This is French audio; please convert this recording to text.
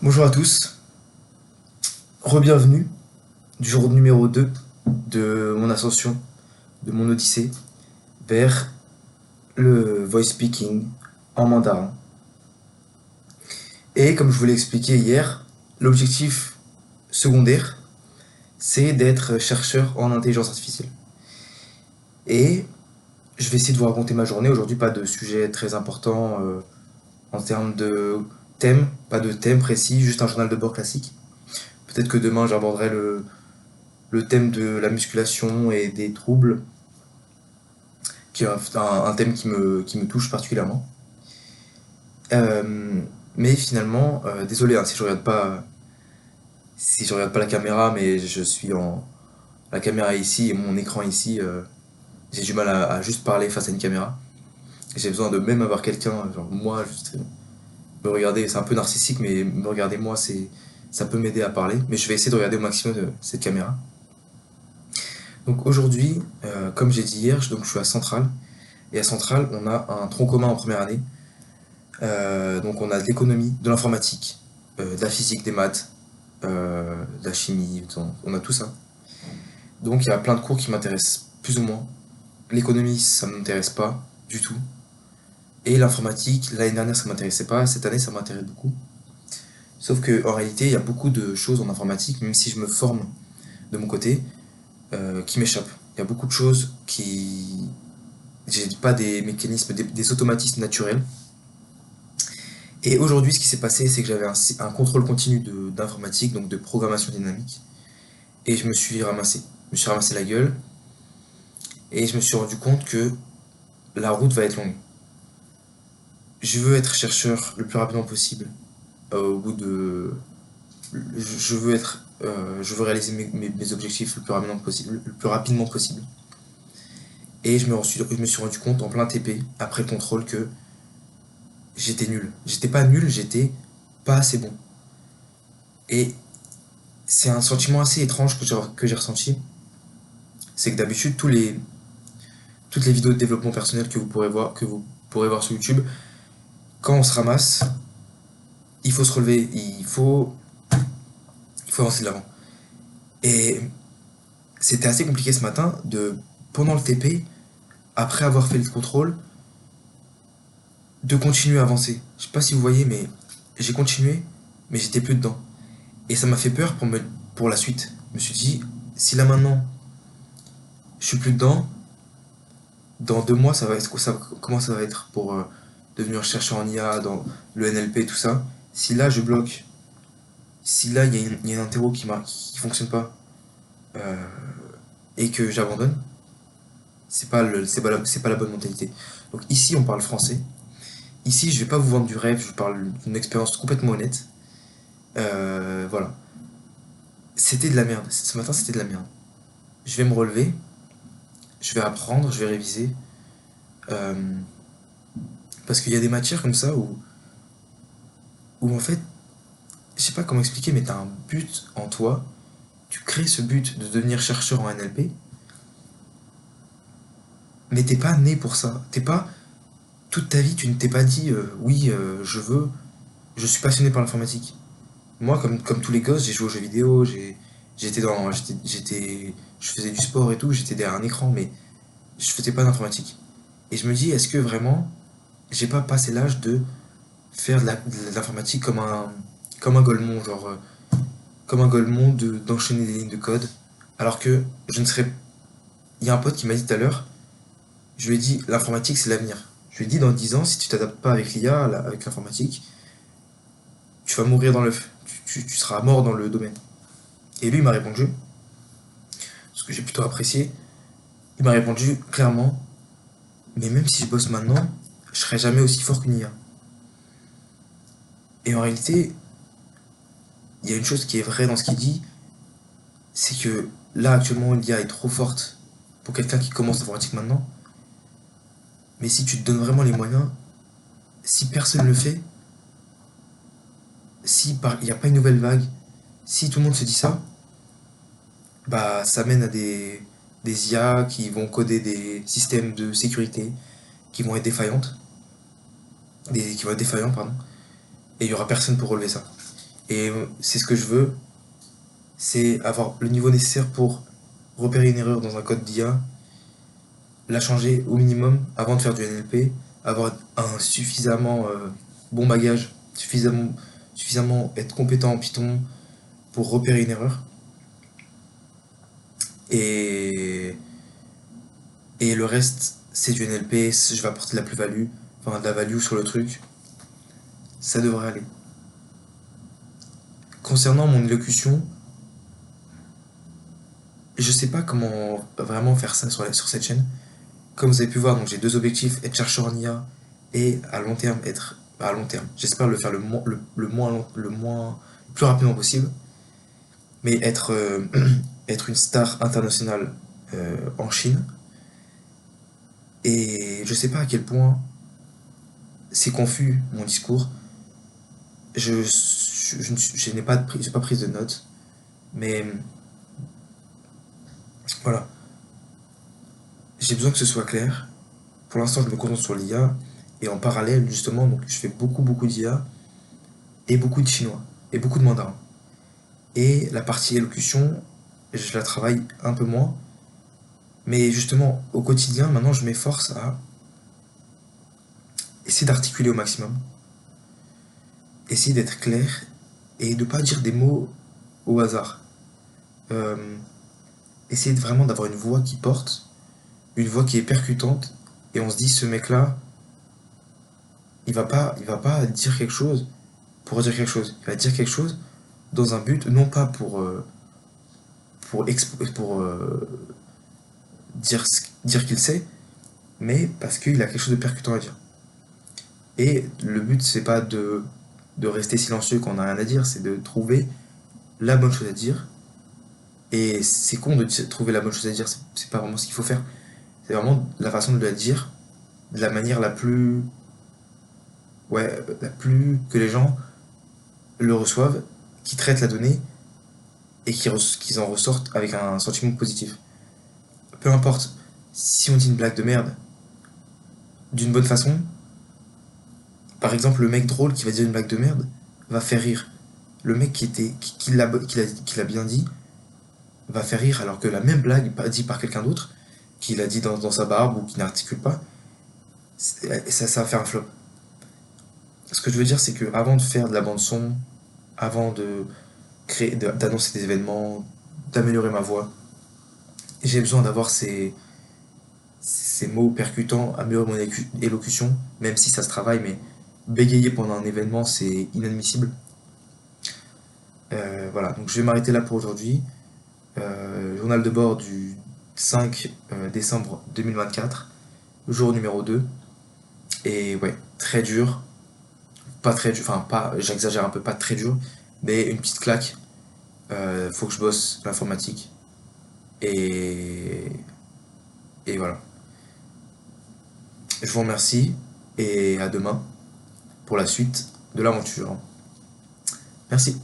Bonjour à tous, re-bienvenue du jour numéro 2 de mon ascension, de mon odyssée vers le voice speaking en mandarin. Et comme je vous l'ai expliqué hier, l'objectif secondaire, c'est d'être chercheur en intelligence artificielle. Et je vais essayer de vous raconter ma journée. Aujourd'hui, pas de sujet très important en termes de thème, pas de thème précis, juste un journal de bord classique. Peut-être que demain, j'aborderai le thème de la musculation et des troubles qui est un thème qui me touche particulièrement. Euh, mais finalement, désolé hein, si je regarde pas la caméra, mais je suis en la caméra est ici et mon écran est ici. J'ai du mal à juste parler face à une caméra. J'ai besoin de même avoir quelqu'un, genre moi, juste me regarder. C'est un peu narcissique, mais me regarder moi, ça peut m'aider à parler. Mais je vais essayer de regarder au maximum de cette caméra. Donc aujourd'hui, comme j'ai dit hier, donc je suis à Centrale. Et à Centrale, on a un tronc commun en première année. Donc on a de l'économie, de l'informatique, de la physique, des maths, de la chimie, on a tout ça. Donc il y a plein de cours qui m'intéressent plus ou moins. L'économie, ça ne m'intéresse pas du tout. Et l'informatique, l'année dernière, ça ne m'intéressait pas. Cette année, ça m'intéresse beaucoup. Sauf qu'en réalité, il y a beaucoup de choses en informatique, même si je me forme de mon côté, qui m'échappent. Il y a beaucoup de choses qui... J'ai pas des mécanismes, des automatismes naturels. Et aujourd'hui, ce qui s'est passé, c'est que j'avais un contrôle continu d'informatique, donc de programmation dynamique. Et je me suis ramassé la gueule, et je me suis rendu compte que la route va être longue. Je veux être chercheur le plus rapidement possible. Au bout de, je veux réaliser mes objectifs le plus rapidement possible. Et je me suis rendu compte en plein TP, après le contrôle, que j'étais nul. J'étais pas nul, j'étais pas assez bon. Et c'est un sentiment assez étrange que j'ai ressenti. C'est que d'habitude, toutes les vidéos de développement personnel que vous pourrez voir sur YouTube, quand on se ramasse, il faut se relever, il faut avancer de l'avant. Et c'était assez compliqué ce matin pendant le TP, après avoir fait le contrôle, de continuer à avancer. Je sais pas si vous voyez, mais j'ai continué, mais j'étais plus dedans. Et ça m'a fait peur pour la suite. Je me suis dit, si là maintenant, je suis plus dedans, dans 2 mois, comment ça va être pour devenir chercheur en IA, dans le NLP, tout ça. Si là, je bloque, si là, il y a un interro qui fonctionne pas, euh, et que j'abandonne, c'est pas la bonne mentalité. Donc ici, on parle français. Ici, je vais pas vous vendre du rêve, je vous parle d'une expérience complètement honnête. Voilà. C'était de la merde. Ce matin, c'était de la merde. Je vais me relever, je vais apprendre, je vais réviser. Euh, Parce qu'il y a des matières comme ça où en fait, je sais pas comment expliquer, mais t'as un but en toi. Tu crées ce but de devenir chercheur en NLP, mais t'es pas né pour ça. T'es pas toute ta vie, tu ne t'es pas dit oui, je suis passionné par l'informatique. Moi, comme tous les gosses, j'ai joué aux jeux vidéo, je faisais du sport et tout, j'étais derrière un écran, mais je faisais pas d'informatique. Et je me dis, est-ce que vraiment, j'ai pas passé l'âge de faire de l'informatique comme un golemon, comme un golemon d'enchaîner des lignes de code, alors que je ne serais. Il y a un pote qui m'a dit tout à l'heure, je lui ai dit, l'informatique c'est l'avenir. Je lui ai dit, dans 10 ans, si tu t'adaptes pas avec l'IA, avec l'informatique, tu vas mourir dans l'œuf. Tu seras mort dans le domaine. Et lui, il m'a répondu, ce que j'ai plutôt apprécié, il m'a répondu clairement, mais même si je bosse maintenant, je serai jamais aussi fort qu'une IA. Et en réalité, il y a une chose qui est vraie dans ce qu'il dit, c'est que là, actuellement, l'IA est trop forte pour quelqu'un qui commence l'informatique maintenant. Mais si tu te donnes vraiment les moyens, si personne ne le fait, si il n'y a pas une nouvelle vague, si tout le monde se dit ça, bah ça mène à des IA qui vont coder des systèmes de sécurité qui vont être défaillantes, qui vont être défaillants, pardon, et il y aura personne pour relever ça. Et c'est ce que je veux, c'est avoir le niveau nécessaire pour repérer une erreur dans un code d'IA, la changer au minimum avant de faire du NLP, avoir un suffisamment bon bagage, suffisamment être compétent en Python pour repérer une erreur. Et, et le reste, c'est du NLP, je vais apporter de la plus-value, enfin de la value sur le truc. Ça devrait aller. Concernant mon élocution, je sais pas comment vraiment faire ça sur cette chaîne. Comme vous avez pu voir, donc j'ai deux objectifs, être chercheur en IA et à long terme être. À long terme, j'espère le faire le plus rapidement possible, mais être, être une star internationale en Chine. Et je sais pas à quel point c'est confus mon discours. Je n'ai pas, j'ai pas prise de notes, mais voilà, j'ai besoin que ce soit clair. Pour l'instant, je me concentre sur l'IA et en parallèle, justement, donc je fais beaucoup d'IA et beaucoup de chinois et beaucoup de mandarin. Et la partie élocution, je la travaille un peu moins, mais justement, au quotidien, maintenant, je m'efforce à essayer d'articuler au maximum, essayer d'être clair et de ne pas dire des mots au hasard. Euh, essayer vraiment d'avoir une voix qui porte, une voix qui est percutante, et on se dit, ce mec-là, il va pas dire quelque chose pour dire quelque chose. Il va dire quelque chose dans un but, non pas pour dire qu'il sait, mais parce qu'il a quelque chose de percutant à dire. Et le but, c'est pas de rester silencieux quand on n'a rien à dire, c'est de trouver la bonne chose à dire. Et c'est con de trouver la bonne chose à dire, c'est pas vraiment ce qu'il faut faire. C'est vraiment la façon de la dire de la manière la plus. Ouais, la plus. Que les gens le reçoivent, qui traitent la donnée et qu'ils en ressortent avec un sentiment positif. Peu importe, si on dit une blague de merde d'une bonne façon, par exemple, le mec drôle qui va dire une blague de merde va faire rire. Le mec qui l'a bien dit va faire rire, alors que la même blague dit par quelqu'un d'autre, qui l'a dit dans sa barbe ou qui n'articule pas, ça va faire un flop. Ce que je veux dire, c'est que avant de faire de la bande son, avant de d'annoncer des événements, d'améliorer ma voix, j'ai besoin d'avoir ces mots percutants, améliorer mon élocution, même si ça se travaille, mais bégayer pendant un événement, c'est inadmissible. Voilà, donc je vais m'arrêter là pour aujourd'hui. Journal de bord du 5 décembre 2024, jour numéro 2. Et ouais, très dur, pas très dur, enfin pas, j'exagère un peu, pas très dur, mais une petite claque. Faut que je bosse l'informatique. Et, et voilà. Je vous remercie et à demain pour la suite de l'aventure. Merci.